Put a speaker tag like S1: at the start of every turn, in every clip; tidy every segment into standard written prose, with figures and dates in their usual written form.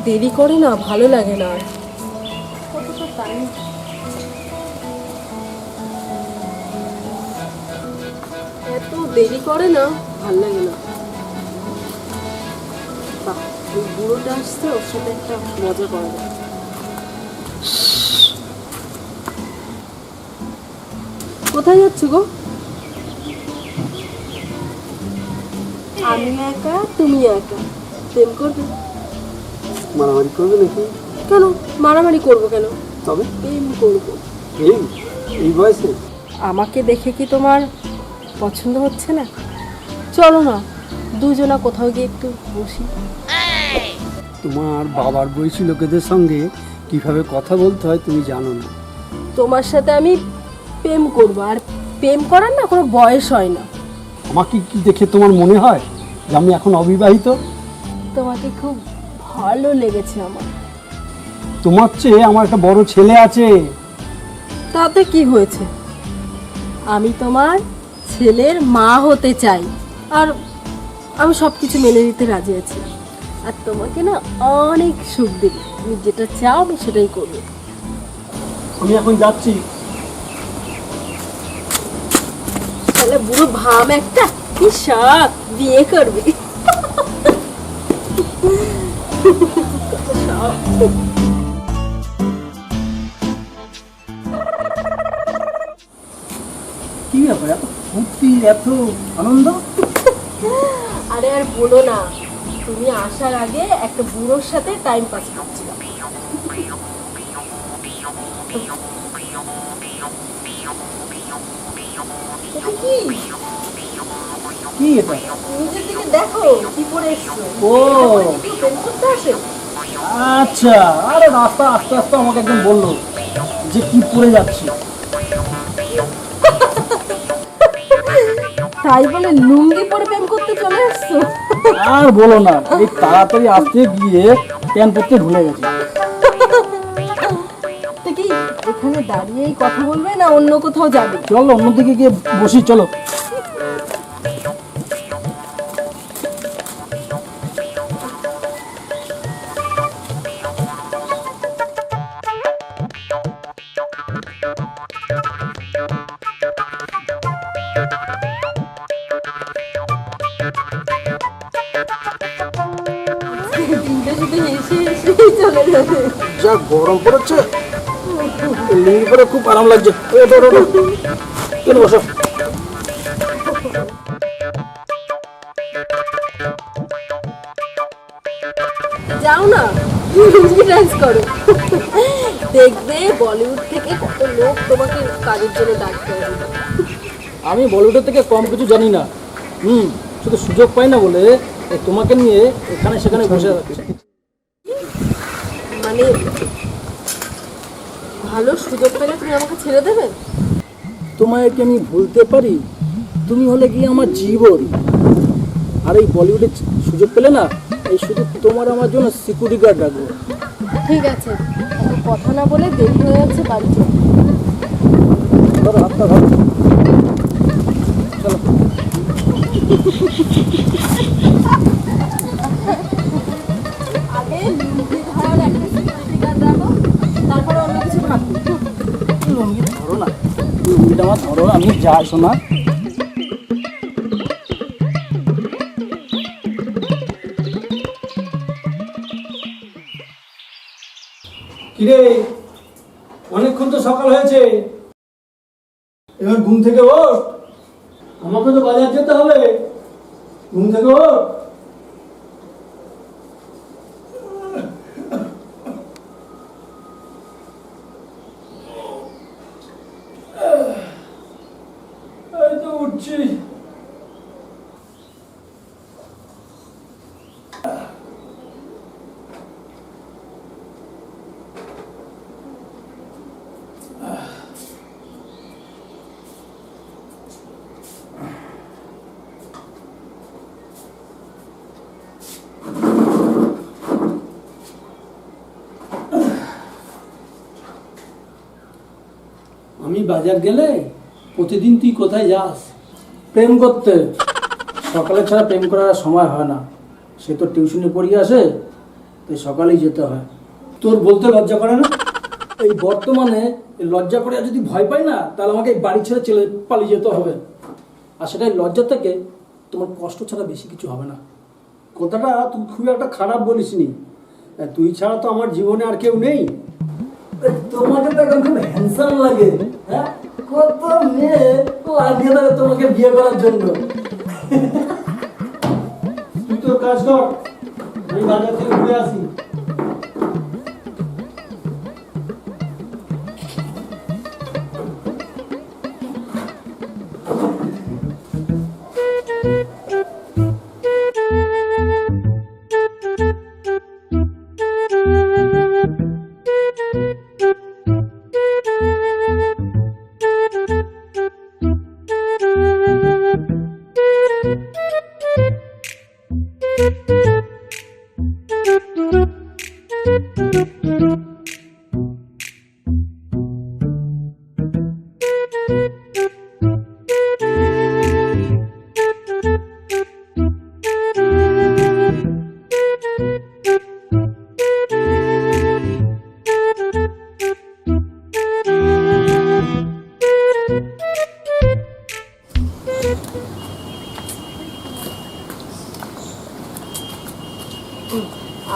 S1: দেরি করে না, ভালো লাগে না। কতটা টাইম, এত দেরি করে না, ভালো লাগে না। বাহ, ওই বুড়োটা আসছে, ওর সাথে একটা মজা করা যায়। কোথায় যাচ্ছ গো? আমি একা, তুমি একা, প্রেম করবে?
S2: মারামারি করবে নাকি?
S1: কেন মারামারি করবো কেন?
S2: তবে
S1: প্রেম করবো।
S2: প্রেম এই বয়সে?
S1: আমাকে দেখে কি তোমার পছন্দ হচ্ছে না? চলো না দুজনা কোথাও গিয়ে একটু বসি।
S2: তোমার বাবার বয়সী লোকেদের সঙ্গে কিভাবে কথা বলতে হয় তুমি জানো না।
S1: তোমার সাথে আমি প্রেম করবো, আর প্রেম করার না কোনো বয়স হয় না।
S2: আমাকে কি দেখে তোমার মনে হয় যে আমি এখন অবিবাহিত?
S1: তোমাকে খুব ভালো লেগেছে আমার।
S2: তোমার চেয়ে আমার একটা বড় ছেলে আছে।
S1: তাতে কি হয়েছে? আমি তোমার ছেলের মা হতে চাই, আর আমি সব কিছু মেনে নিতে রাজি আছি। আর তোমাকে না অনেক সুখ দেবে, তুমি যেটা চাও আমি সেটাই করবো।
S2: আমি এখন যাচ্ছি।
S1: তাহলে বুড়ো ভাম একটা, কি শখ, বিয়ে করবি।
S2: কি ব্যাপার, এত ফুর্তি, এত আনন্দ?
S1: আরে আর বলো না, তুমি আসার আগে একটা বুড়োর সাথে টাইম পাস করছিলাম। এটা কি?
S2: কি এটা?
S1: নিজের দিকে দেখো কি পরে এসছো।
S2: ও
S1: প্রেম করতে আসে?
S2: আচ্ছা, আরে রাস্তা আস্তে আস্তে আমাকে একজন বললো যে কি পরে যাচ্ছে।
S1: তাই বলে লুঙ্গি পরে প্রেম করতে চলে আসছো?
S2: আর বলো না, এই তাড়াতাড়ি আসতে গিয়ে প্যান পরতে ভুলে গেছি।
S1: তো কি এখানে দাঁড়িয়েই কথা বলবে না অন্য কোথাও যাবে?
S2: চলো অন্যদিকে গিয়ে বসি, চলো।
S1: দিনটা শুধু হেসে হেসেই চলে যাবে।
S2: যা গরম পড়েছে, লুঙ্গি পরে খুব আরাম লাগছে। ওঠো, ওঠো, ওঠো। চলো বসো।
S1: যাও না লুঙ্গি ডান্স করো, দেখবে বলিউড থেকে কত লোক তোমাকে কাজের জন্য ডাকতে হবে।
S2: আমি বলিউডের থেকে কম কিছু জানি না। শুধু সুযোগ পাই না বলে এই তোমাকে নিয়ে এখানে সেখানে বসে যাচ্ছে।
S1: মানে ভালো সুযোগ পেলে তুমি আমাকে ছেড়ে দেবে?
S2: তোমায় কি আমি ভুলতে পারি? তুমি হলে কি আমার জীবন। আর এই বলিউডে সুযোগ পেলে না, এই শুধু তোমার আমার জন্য সিকিউরিটি গার্ড রাখবো।
S1: ঠিক আছে, এত কথা না বলে দেরি হয়ে যাচ্ছে, বাড়ি চলো।
S2: ধরো হাতটা ধরো, চলো।
S1: আগে লুঙ্গি ধরার একটা সিকিউরিটি গার্ড রাখো, তারপরে অন্য কিছু ভাববো।
S2: লুঙ্গি ধরো না, লুঙ্গিটা আমার ধরো, আমি যাই শোনা। কিরে, অনেকক্ষণ তো সকাল হয়েছে, এবার ঘুম থেকে ওঠ। আমাকে তো বাজার যেতে হবে, ঘুম থেকে ওঠ। এই তো উঠছি। আমি বাজার গেলে প্রতিদিন তুই কোথায় যাস? প্রেম করতে। সকালে ছাড়া প্রেম করার সময় হয় না। সে তো টিউশনে পড়িয়ে আসে, তাই সকালেই যেতে হয়। তোর বলতে লজ্জা করে না? এই বর্তমানে এই লজ্জা করে আর যদি ভয় পাই না, তাহলে আমাকে এই বাড়ি ছেড়ে পালিয়ে যেতে হবে। আর সেটাই লজ্জা থেকে তোমার কষ্ট ছাড়া বেশি কিছু হবে না। কথাটা তুই খুব একটা খারাপ বলিসনি। তুই ছাড়া তো আমার জীবনে আর কেউ নেই। তোমাকে তো এখন খুব হ্যান্ডসাম লাগে। হ্যাঁ, কত মেয়ে লাগিয়ে দেবে তোমাকে বিয়ে করার জন্য। তুই তোর কাজ কর, আমি বাজার থেকে ঘুরে আসি।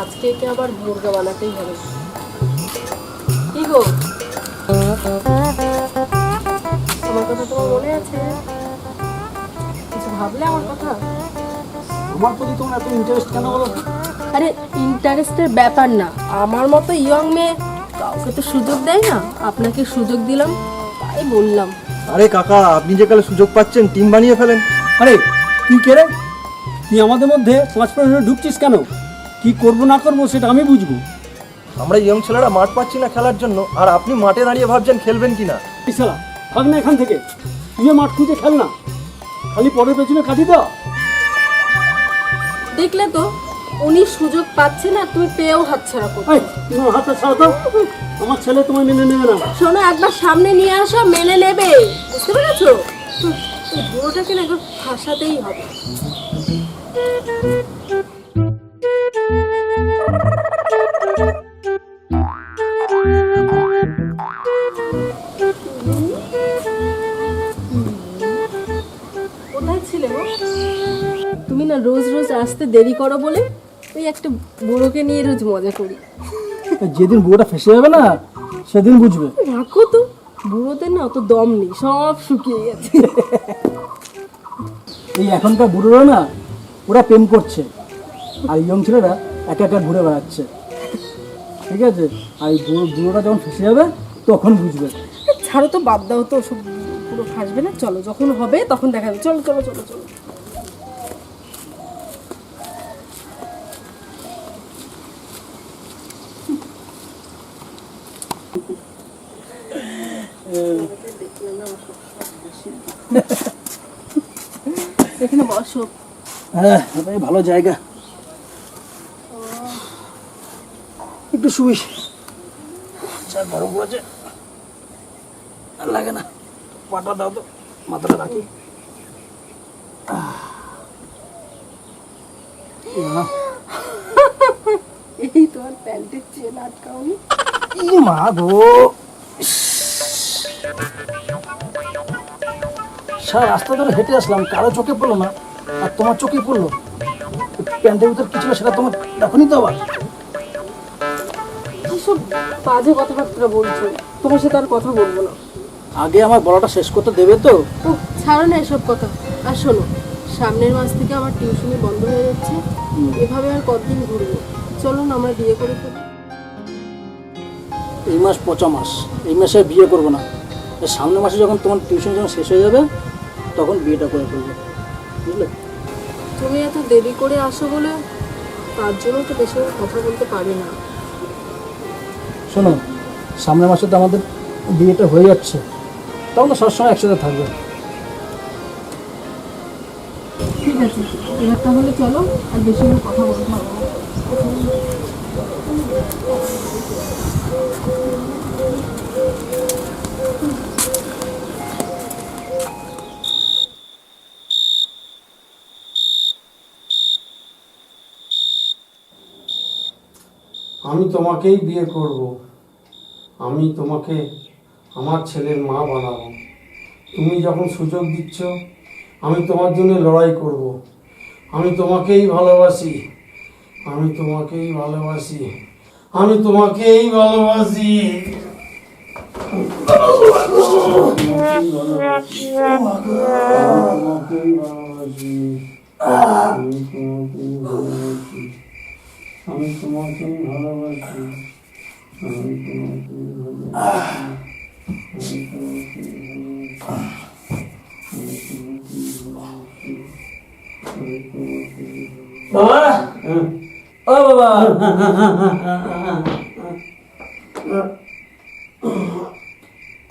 S1: আজকে একে আবার মুরগা বানাতেই হবে। কি গো, আমার কথা তোমার মনে আছে? কিছু ভাবলে আমার কথা?
S2: আমার প্রতি তোমার এত ইন্টারেস্ট কেন বলো?
S1: আরে ইন্টারেস্টের ব্যাপার না, আমার মতো ইয়ং মেয়ে কাউকে তো সুযোগ দেয় না, আপনাকে সুযোগ দিলাম তাই বললাম।
S3: আরে কাকা, আপনি যে কালে সুযোগ পাচ্ছেন টিম বানিয়ে ফেলেন।
S2: আরে তুই কে রে? তুই আমাদের মধ্যে 5 মিনিট ঢুকছিস কেন? কি করবো না করবো সেটা আমি বুঝবো।
S3: আমরা ইয়ং ছেলেরা মাঠ পাচ্ছি না খেলার জন্য, আর আপনি মাঠে দাঁড়িয়ে ভাবছেন খেলবেন কিনা।
S2: শালা ভাগ না এখান থেকে, তুই মাঠ খুঁজে খেল না, খালি পরের পেছনে কাটি দাও।
S1: দেখলে তো উনি সুযোগ পাচ্ছে না, তুমি পেয়েও হাতছাড়া করছো।
S2: এই তোমার হাতটা ছাড়া দাও, আমার ছেলে তোমায় মেনে নেবে না।
S1: শোনো, একবার সামনে নিয়ে আসো, মেনে নেবে, বুঝতে পেরেছো? এই বুড়োটাকে না একবার ফাঁসাতেই হবে। কোথায় ছিলে গো? তুমি না রোজ রোজ আসতে দেরি করো বলে ওই একটা বুড়োকে নিয়ে রোজ মজা করি।
S2: যেদিন বুড়োটা ফেসে যাবে না সেদিন বুঝবে।
S1: রাখো তো, বুড়োদের না অত দম নেই, সব শুকিয়ে গেছে।
S2: এই এখনকার বুড়োরা না ওরা প্রেম করছে, আর ইয়ং ছেলেরা একা একা ঘুরে বেড়াচ্ছে, ঠিক আছে? আর এই বুড়োটা যখন ফেসে যাবে তখন বুঝবে।
S1: ছাড়ো তো, বাদ দাও তো, সব পুরো ফাঁসবে না। চলো, যখন হবে তখন দেখা যাবে। চলো চলো চলো চলো। এখানে বসো।
S2: হ্যাঁ, এটাই ভালো জায়গা, একটু শুই। যা গরম পড়েছে, আর লাগে না। পাটা দাও তো, মাথাটা রাখি।
S1: এই তোমার প্যান্টের চেন আটকাওনি?
S2: মা গো, সারা রাস্তা ধরে হেঁটে আসলাম, কারো চোখে পড়লো না, আর তোমার চোখে পড়লো। প্যান্টের ভিতর কি ছিল সেটা তোমার দেখনি তো? আবার
S1: এসব বাজে কথাবার্তা বলছো, তোমার সাথে আর কথা বলবো না।
S2: আগে আমার বলাটা শেষ করতে দেবে তো?
S1: ও ছাড়ো না এসব কথা। আর শোনো, সামনের মাস থেকে আমার টিউশনি বন্ধ হয়ে যাচ্ছে, এভাবে আর কতদিন ঘুরবো? চলো না আমরা বিয়ে করে ফেলি।
S2: এই মাস পচা মাস, এই মাসে বিয়ে করবো না। এর সামনের মাসে যখন তোমার টিউশন যখন শেষ হয়ে যাবে তখন বিয়েটা করে ফেলবো, বুঝলে?
S1: তুমি এত দেরি করে আসো বলে তার জন্য তো বেশি কথা বলতে পারি না।
S2: শোনো, সামনের মাসে তো আমাদের বিয়েটা হয়ে যাচ্ছে, তখন তো সবসময় একসাথে থাকবে।
S1: ঠিক আছে, এবার তাহলে চলো, আর বেশি কথা বলতে হবে না।
S4: আমি তোমাকেই বিয়ে করব। আমি তোমাকে আমার ছেলের মা বানাবো। তুমি যখন সুযোগ দিচ্ছ, আমি তোমার জন্য লড়াই করব। আমি তোমাকেই ভালোবাসি, আমি তোমাকেই ভালোবাসি, আমি তোমাকেই ভালোবাসি। আমি তোমাকেই ভালোবাসি, আমি তোমাকেই ভালোবাসি।
S2: বাবা, ও বাবা,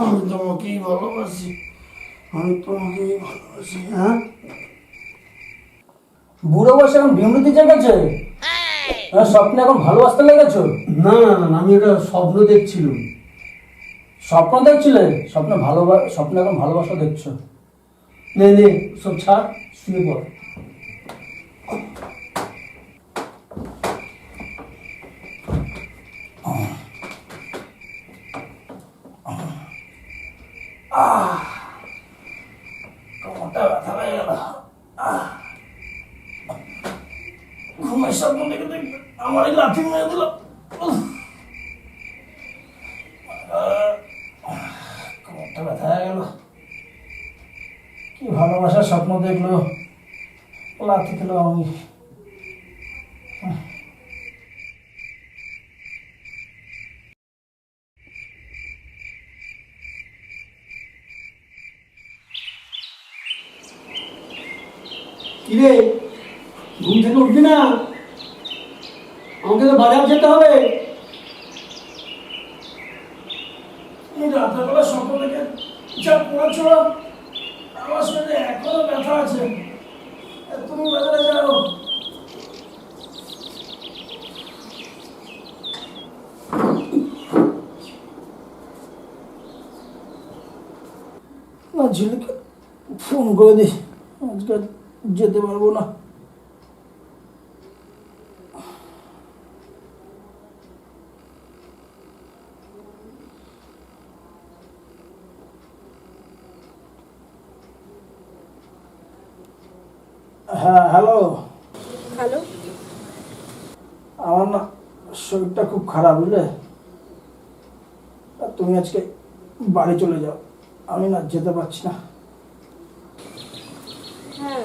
S4: আমি তোমাকেই ভালোবাসি, আমি তোমাকেই ভালোবাসি। হ্যাঁ,
S2: বুড়ো বয়সে এখন বিমৃতি জেগেছে? স্বপ্নে এখন ভালোবাসতে লেগেছো?
S4: না না না, আমি এটা স্বপ্ন দেখছিলাম।
S2: স্বপ্ন দেখছিলে? স্বপ্নে এখন ভালোবাসা দেখছো?
S4: নে নে, সব ছাড়, শুয়ে পড়।
S2: কোমরটা ব্যথা হয়ে গেল। ঘুমের স্বপ্ন দেখে দেখে আমার এই লাথি মেরে দিল। কোমরটা ব্যথা হয়ে গেল। কি ভালোবাসার স্বপ্ন দেখলো, লাথি খেল আমি।
S4: কিরে, ঘুম থেকে উঠবি না? আমাকে তো বাজার যেতে হবে।
S2: এই রাতের বেলা স্বপ্ন দেখে যা পড়েছ, আমার শরীরে এখনো ব্যথা আছে। তুমি বাজারে যাও। ঝিলিকে ফোন করে দিই, আজকে যেতে পারবো না। হ্যাঁ, হ্যালো।
S1: হ্যালো,
S2: আমার না শরীরটা খুব খারাপ, বুঝলে? তুমি আজকে বাড়ি চলে যাও, আমি না যেতে পারছি না।
S1: হ্যাঁ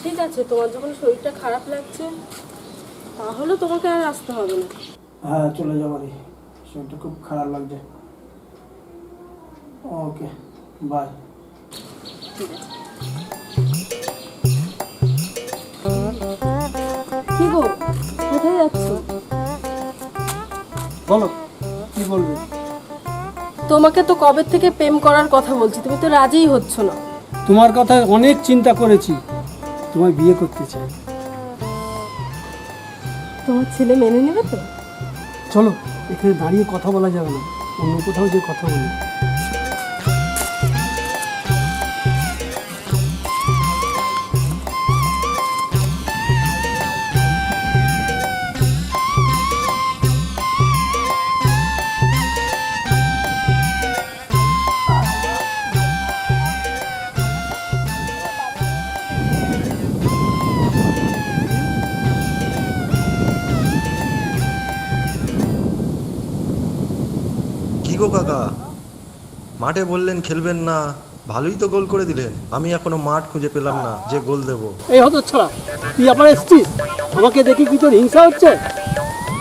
S1: ঠিক আছে, তোমার যখন শরীরটা খারাপ লাগছে তাহলে তোমাকে আর আসতে হবে না।
S2: হ্যাঁ, চলে যাও বাড়ি, শরীরটা খুব খারাপ লাগছে। ওকে, বাই।
S1: ঠিক আছে। কি গো, কোথায় যাচ্ছ?
S4: বলো, কি বলবে?
S1: তোমাকে তো কবে থেকে প্রেম করার কথা বলছি, তুমি তো রাজিই হচ্ছ না।
S4: তোমার কথা অনেক চিন্তা করেছি, তোমায় বিয়ে করতে চাই।
S1: তোমার ছেলে মেনে নেবে তো?
S4: চলো, এখানে দাঁড়িয়ে কথা বলা যাবে না, অন্য কোথাও যে কথা বলি।
S3: কি গো কাকা, মাঠে বললেন খেলবেন না, ভালোই তো গোল করে দিলেন। আমি এখনো মাঠ খুঁজে পেলাম না যে গোল দেব।
S4: এই হতো ছাড়া, তুই আবার এসছিস? আমাকে দেখি কি তোর হিংসা হচ্ছে?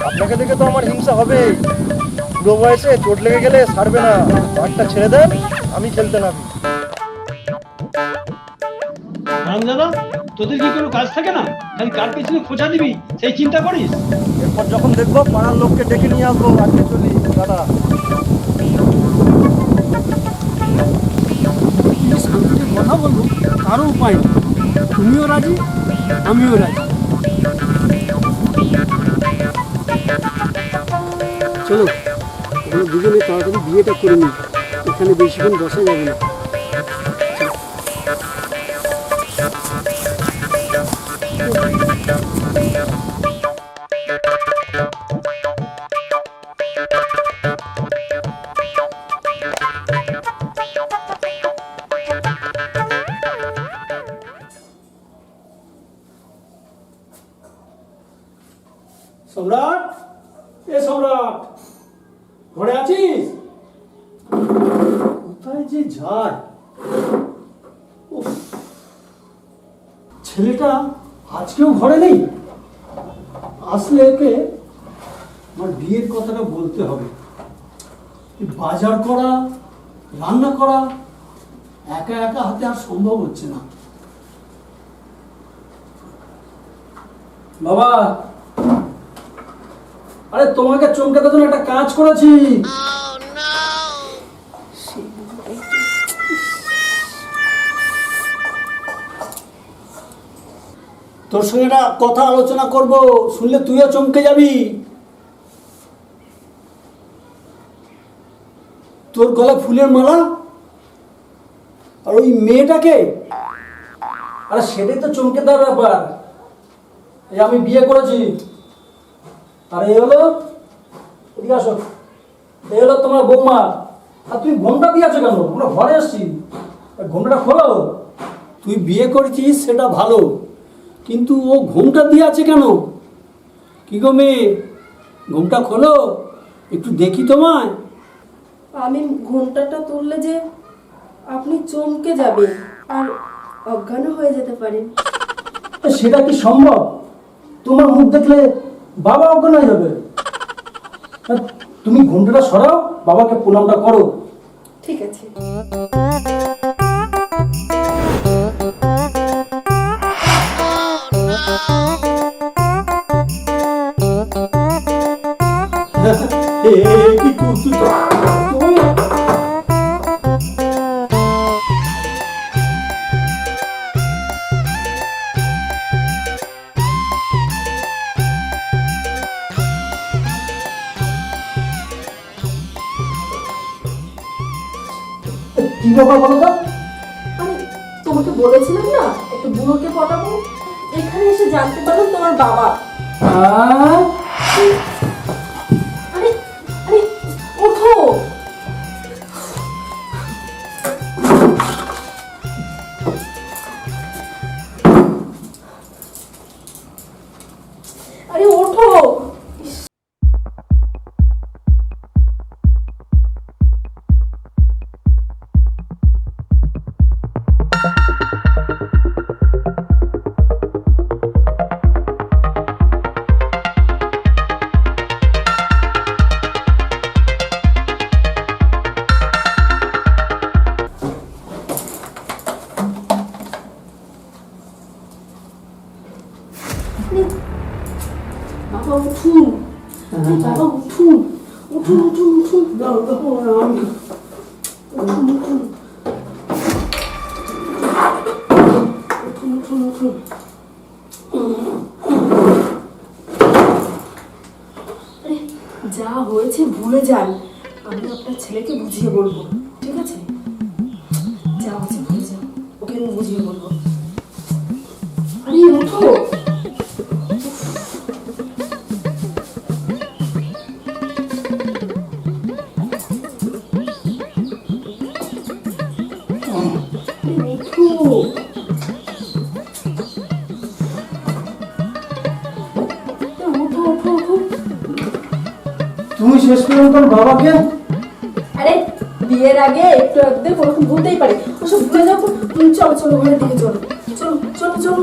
S3: আপনাকে দেখে তো আমার হিংসা হবে। বুড়ো বয়সে চোট লেগে গেলে ছাড়বে না। মাঠটা ছেড়ে দেন, আমি খেলতে নামি।
S5: দাদা, তোদের কি কোনো কাজ থাকে না? খালি কার পেছনে খোঁজা দিবি সেই চিন্তা করিস?
S3: এরপর যখন দেখবো পাড়ার লোককে ডেকে নিয়ে আসবো। আজকে চলি দাদা।
S4: শান্তিতে কথা বলবো, কারো উপায় নেই। তুমিও রাজি, আমিও রাজি। চলো, আমরা দুজনে তাড়াতাড়ি বিয়েটা করে নিই, এখানে বেশিক্ষণ বসা যাবে না।
S2: সম্রাট, এ সম্রাট, ঘরে আছিস? কোথায় যে যায়? উফ, ছেলেটা আজকেও ঘরে নেই। আসলে একে আমার বিয়ের কথাটা বলতে হবে। এই বাজার করা, রান্না করা একা একা হাতে আর সম্ভব হচ্ছে না। বাবা, আরে তোমাকে চমকাতে জন্য একটা কাজ করেছি। তোর সঙ্গে একটা কথা আলোচনা করব, শুনলে তুইও চমকে যাবি। তোর গলায় ফুলের মালা আর ওই মেয়েটাকে, আরে সেটাই তো চমকে দেওয়ার ব্যাপার। এই আমি বিয়ে করেছি, আর এই হলো, এদিকে আসো, এই হলো তোমার বৌমা। আর তুমি ঘোমটা দিয়ে আছো কেন? আমরা ঘরে আসছি, ঘোমটাটা খোলো। তুই বিয়ে করেছিস সেটা ভালো, কিন্তু ও ঘোমটা দিয়ে আছে কেন? কি গো মেয়ে, ঘোমটা খোলো, একটু দেখি তোমায়।
S1: আমি ঘোমটাটা তুললে যে আপনি চমকে যাবেন আর অজ্ঞানও হয়ে যেতে পারেন।
S2: সেটা কি সম্ভব? তোমার মুখ দেখলে বাবা অজ্ঞান হয়ে যাবে। তুমি ঘোমটাটা সরাও, বাবাকে প্রণামটা করো।
S1: ঠিক আছে।
S2: কি করছো তুমি? কি ব্যাপার বলো তো?
S1: আরে তোমাকে বলেছিলাম না একটা বুড়োকে পটাবো, এখানে এসে জানতে পারলাম তোমার বাবা।
S2: আহ,
S1: আরে আরে ওঠো। আরে ওঠো। বাবা উঠুন, বাবা উঠুন, উঠুন উঠুন উঠুন।
S2: দাও, দাও, আমি
S1: উঠুন উঠুন উঠুন উঠুন উঠুন। আরে যা হয়েছে ভুলে যান, আমি আপনার ছেলেকে বুঝিয়ে বলবো, ঠিক আছে? যা হয়েছে ভুলে যান, ওকে আমি বুঝিয়ে বলবো। আরে ওঠো।
S2: তুমি শেষ পর্যন্ত বাবাকে।
S1: আরে বিয়ের আগে একটু একটু ওরকম ভুলতেই পারে, ওসব ভুলে যাও তো। চলো চলো ঘরের দিকে চলো, চলো চলো চলো।